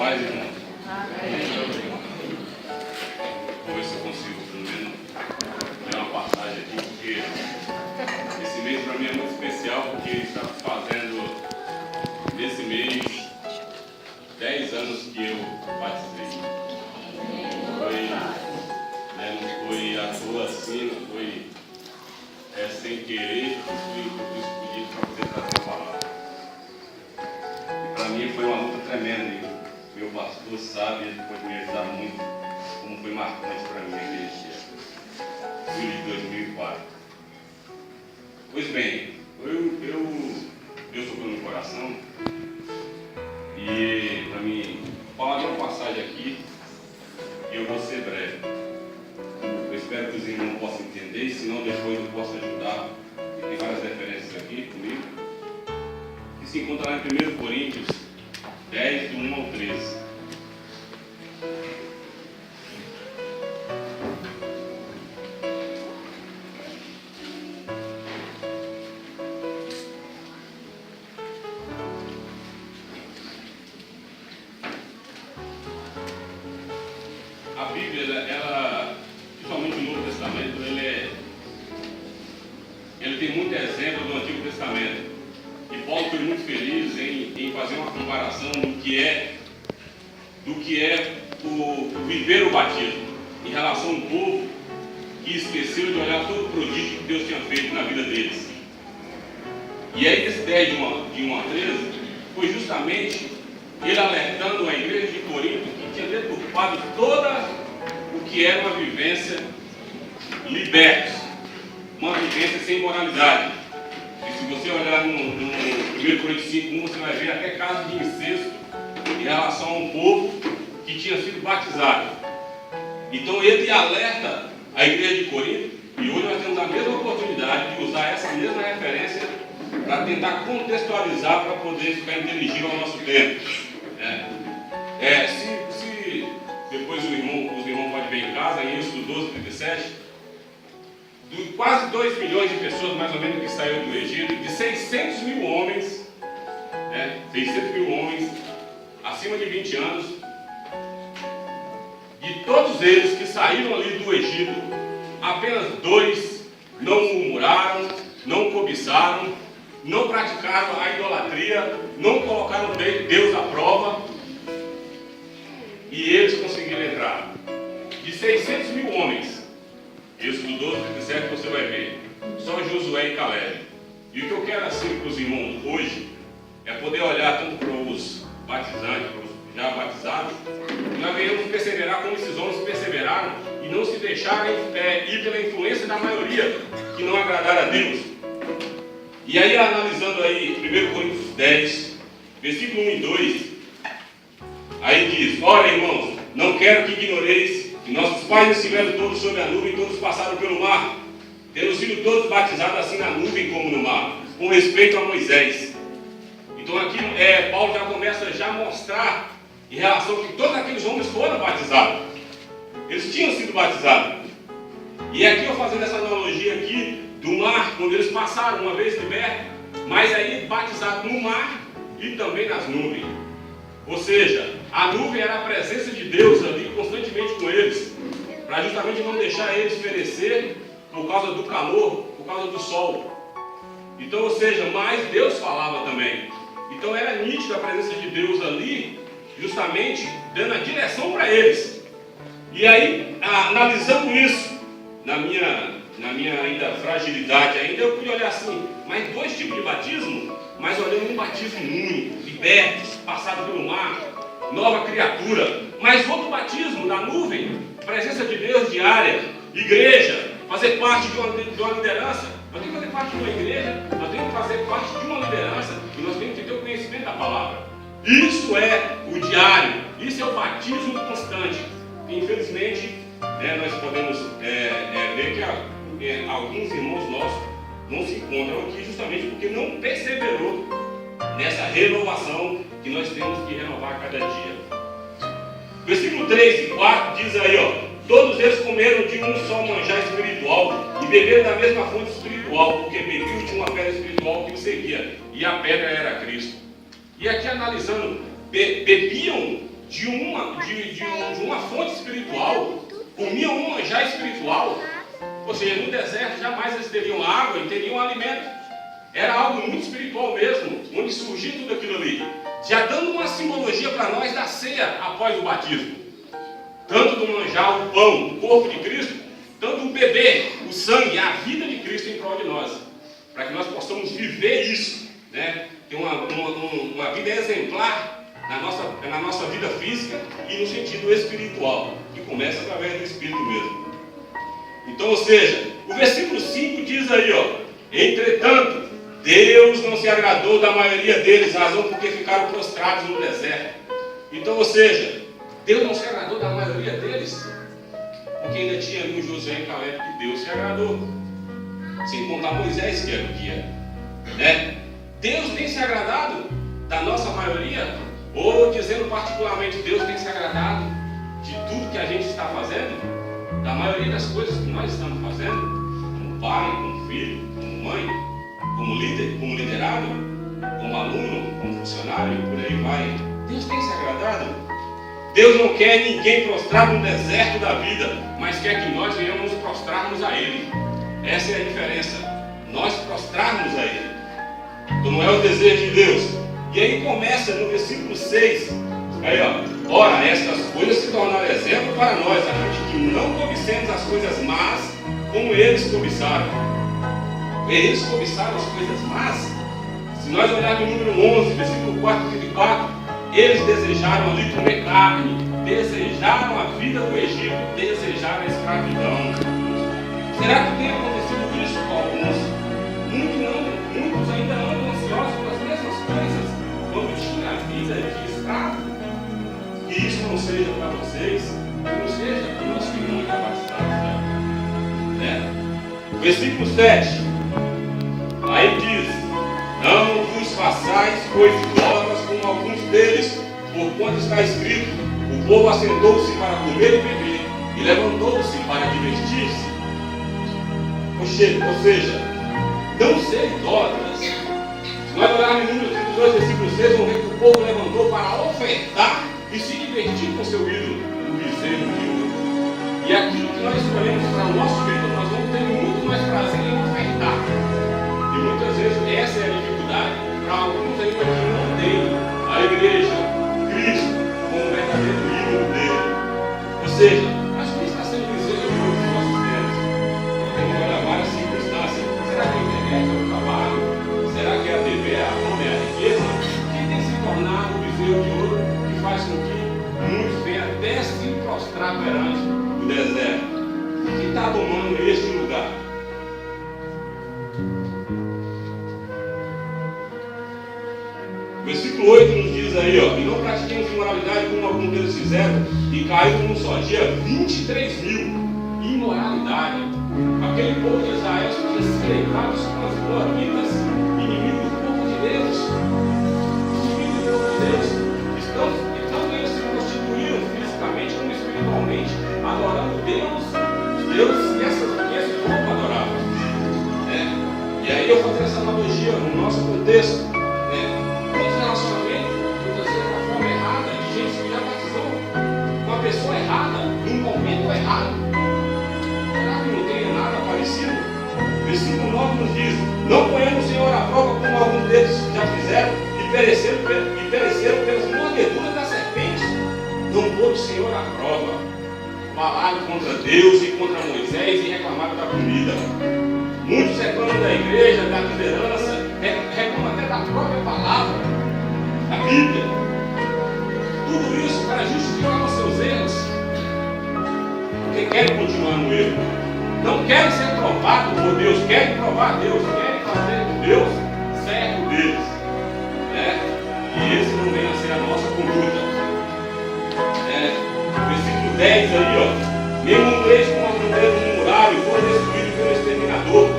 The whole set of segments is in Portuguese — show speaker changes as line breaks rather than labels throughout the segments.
paz, irmãos. Vou ver se eu consigo, pelo menos, ler uma passagem aqui, porque esse mês para mim é muito especial, porque está fazendo, nesse mês, 10 anos que eu batizei. Não foi à toa assim, não foi sem querer, fui escolhido para poder trazer a palavra. E para mim foi uma luta tremenda, e meu pastor sabe, ele pode me ajudar muito, como foi marcante para mim aquele dia. Julho de 2004. Pois bem, Deus tocou no meu coração, e para mim falar de uma passagem aqui, e eu vou ser breve. Eu espero que os irmãos possam entender, senão depois eu posso ajudar. E tem várias referências aqui comigo. Que se encontra lá em 1 Coríntios 10, do 1 ao 13. A Bíblia, ela, principalmente o Novo Testamento, ele tem muito exemplo do Antigo Testamento. E Paulo foi muito feliz em fazer uma comparação do que é o viver o batismo em relação ao povo que esqueceu de olhar todo o prodígio que Deus tinha feito na vida deles. E aí, esse 10 de 1 a 13 foi justamente ele alertando a igreja de Corinto que tinha deturpado toda o que era uma vivência liberta, uma vivência sem moralidade. E se você olhar no 1 Coríntios 5:1, você vai ver até casos de incesto em relação a um povo que tinha sido batizado. Então ele alerta a igreja de Corinto, e hoje nós temos a mesma oportunidade de usar essa mesma referência para tentar contextualizar, para poder ficar inteligível ao nosso tempo. Se depois os irmãos podem ver em casa, em Êxodo 12:37, quase 2 milhões de pessoas, mais ou menos, que saíram do Egito, de 600 mil homens, 600 mil homens, acima de 20 anos, de todos eles que saíram ali do Egito, apenas 2 não murmuraram, não cobiçaram, não praticaram a idolatria, não colocaram Deus à prova, e eles conseguiram entrar. De 600 mil homens, Êxodo 12:37, você vai ver, só Josué e Caleb. E o que eu quero assim para os irmãos hoje é poder olhar tanto para os batizantes, para os já batizados, e nós venhamos perseverar como esses homens perseveraram e não se deixarem ir pela influência da maioria que não agradaram a Deus. E aí, analisando aí 1 Coríntios 10, versículo 1 e 2, aí diz: ora, irmãos, não quero que ignoreis que nossos pais estiveram todos sob a nuvem, todos passaram pelo mar, tendo sido todos batizados assim na nuvem como no mar, com respeito a Moisés. Então aqui Paulo já começa a mostrar em relação a que todos aqueles homens foram batizados. Eles tinham sido batizados. E aqui eu fazendo essa analogia aqui do mar, quando eles passaram uma vez libertos, mas aí batizados no mar e também nas nuvens. Ou seja, a nuvem era a presença de Deus ali constantemente com eles, para justamente não deixar eles perecer por causa do calor, por causa do sol. Então, ou seja, mas Deus falava também. Então era nítida a presença de Deus ali, justamente dando a direção para eles. E aí, analisando isso, na minha ainda fragilidade ainda, eu pude olhar assim, mas 2 tipos de batismo, mas olhando um batismo único, libertos, passado pelo mar, nova criatura. Mas outro batismo na nuvem, presença de Deus diária, igreja, fazer parte de uma liderança. Nós temos que fazer parte de uma igreja, nós temos que fazer parte de uma liderança, e nós temos que ter o conhecimento da palavra. Isso é o diário, isso é o batismo constante. Infelizmente, nós podemos ver que alguns irmãos nossos não se encontram aqui justamente porque não perseverou nessa renovação que nós temos que renovar a cada dia. Versículo 3 e 4 diz aí, todos eles comeram de um só manjar espiritual e beberam da mesma fonte espiritual, porque bebiam de uma pedra espiritual que o seguia, e a pedra era Cristo. E aqui analisando, bebiam de uma fonte espiritual, comiam um manjar espiritual. Ou seja, no deserto jamais eles teriam água e teriam alimento. Era algo muito espiritual mesmo, onde surgia tudo aquilo ali. Já dando uma simbologia para nós da ceia após o batismo. Tanto do manjar, o pão, o corpo de Cristo, tanto o beber, o sangue, a vida de Cristo em prol de nós. Para que nós possamos viver isso, né? Ter uma vida exemplar na nossa vida física e no sentido espiritual, que começa através do Espírito mesmo. Então, ou seja, o versículo 5 diz aí, ó: entretanto, Deus não se agradou da maioria deles, razão porque ficaram prostrados no deserto. Então, ou seja, Deus não se agradou da maioria deles, porque ainda tinha ali um Josué e Caleb que Deus se agradou, sem contar Moisés, que era o guia, né? Deus tem se agradado da nossa maioria, ou dizendo particularmente, Deus tem se agradado de tudo que a gente está fazendo, da maioria das coisas que nós estamos fazendo, como pai, como filho, como mãe, como líder, como liderado, como aluno, como funcionário, por aí vai. Deus tem se agradado. Deus não quer ninguém prostrado no deserto da vida, mas quer que nós venhamos nos prostrarmos a Ele. Essa é a diferença. Nós prostrarmos a Ele. Então não é o desejo de Deus. E aí começa no versículo 6. Aí, ó: ora, estas coisas se tornaram exemplo para nós, a fim de que não cobicemos as coisas más como eles cobiçaram. Eles cobiçaram as coisas más. Se nós olharmos no número 11, versículo 4, eles desejaram ali comer carne, desejaram a vida do Egito, desejaram a escravidão. Será que tem acontecido isso com alguns? Muitos ainda andam ansiosos pelas mesmas coisas quando tinha a vida de escravo. Que isso não seja para vocês, que não seja para o nosso irmão incapacitado, né? Versículo 7. Aí diz: não vos façais, pois, idólatras como alguns deles, porquanto está escrito: o povo assentou-se para comer e beber, e levantou-se para divertir-se. Ou seja, não ser idólatras. Se nós olharmos em Números 32, versículo 6, vamos ver que o povo levantou para ofertar e se divertir com seu ídolo, o bezerro de ouro. E aquilo que nós escolhemos para o nosso ídolo, nós vamos ter muito mais prazer em ofertar. E muitas vezes essa é a dificuldade para alguns ainda que não têm a igreja, Cristo, como verdadeiro ídolo dele. Ou seja, acho que está sendo bezerro de ouro nos nossos tempos. Temos que olhar várias circunstâncias. Será que a internet é o trabalho? Será que a TV é a fome, é a riqueza? Quem tem se tornado o bezerro de ouro que faz com que muitos venham até se prostrar perante o deserto? Quem está tomando este lugar? O versículo 8 nos diz aí, ó: e não pratiquemos imoralidade como alguns deles fizeram, e caiu num só dia 23.000. Imoralidade. Aquele povo de Israel tinha se levados com as moabitas, inimigos do povo de Deus. Inimigos do povo de Deus. Então eles se constituíram fisicamente como espiritualmente, adorando Deus, os deuses que esse povo adorava. E aí eu faço essa analogia no nosso contexto. Nosso relacionamento, muitas vezes, de uma forma errada, de gente que já batizou uma pessoa errada, num momento errado. Será que não tem nada parecido? O versículo 9 nos diz: não ponhamos o Senhor à prova como alguns deles já fizeram e pereceram pelas mordeduras da serpente. Não pôs o Senhor à prova. Falaram contra Deus e contra Moisés e reclamaram da comida. Muitos reclamam da igreja, da liderança, reclamam até da própria palavra, da Bíblia. Tudo isso para justificar os seus erros. Porque querem continuar no erro. Não querem ser provados por Deus, querem provar Deus, querem fazer de Deus servo deles. E esse não vem a ser a nossa conduta. Versículo 10 aí, ó: nenhum deles com algum dedo murmuraram e foram destruídos pelo exterminador.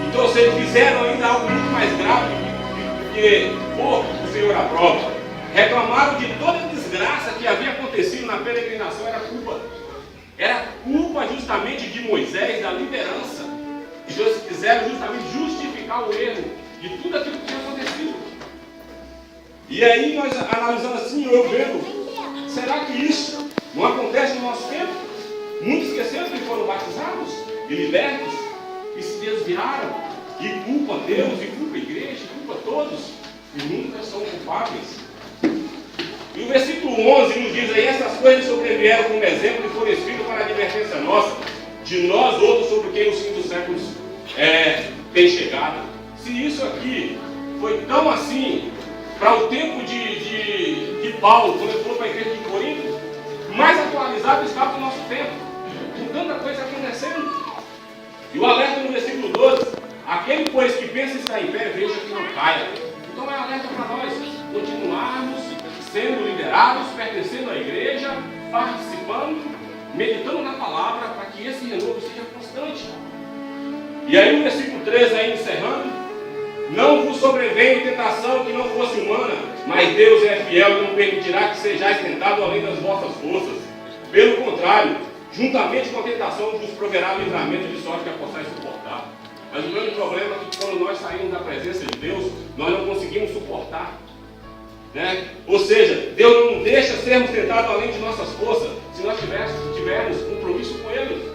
Então, se eles fizeram ainda algo muito mais grave do que pôr o Senhor à prova, reclamaram de toda a desgraça que havia acontecido na peregrinação. Era culpa justamente de Moisés, da liderança. E eles quiseram justamente justificar o erro de tudo aquilo que tinha acontecido. E aí nós analisando assim, eu vendo Será que isso não acontece no nosso tempo? Muitos esqueceram que foram batizados e libertos e se desviaram e culpam Deus, e culpam a igreja, e culpam todos e nunca são culpáveis. E o versículo 11 nos diz aí: essas coisas sobrevieram como exemplo e foram escritas para a advertência nossa, de nós outros, sobre quem os fim dos séculos tem chegado. Se isso aqui foi tão assim para o tempo de Paulo, quando ele falou para a igreja de Corinto, mais atualizado está para o nosso tempo, com tanta coisa acontecendo. E o alerta no versículo 12: aquele, pois, que pensa estar em pé, veja que não caia. Então é alerta para nós continuarmos sendo liderados, pertencendo à igreja, participando, meditando na palavra, para que esse renovo seja constante. E aí no versículo 13, aí encerrando: não vos sobreveio tentação que não fosse humana, mas Deus é fiel e não permitirá que sejais tentados além das vossas forças. Pelo contrário, juntamente com a tentação vos proverá livramento, de sorte que a possais suportar. Mas o grande problema é que quando nós saímos da presença de Deus, nós não conseguimos suportar. Ou seja, Deus não deixa sermos tentados além de nossas forças, se nós tivermos compromisso com Ele.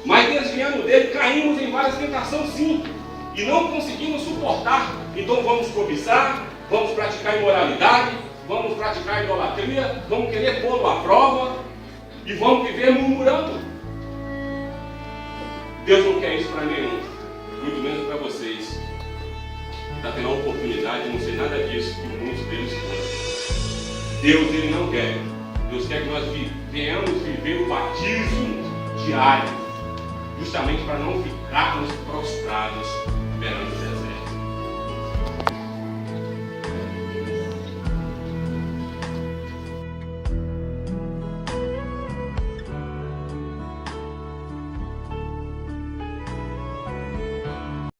Mas desviando dele, caímos em várias tentações, sim, e não conseguimos suportar. Então vamos cobiçar, vamos praticar imoralidade, vamos praticar idolatria, vamos querer pô-lo à prova e vamos viver murmurando. Deus não quer isso para nenhum, muito menos para vocês. Está tendo a oportunidade de não ser nada disso que muitos deles foram. Deus, Ele não quer. Deus quer que nós venhamos viver o batismo diário, justamente para não ficarmos prostrados perante o deserto.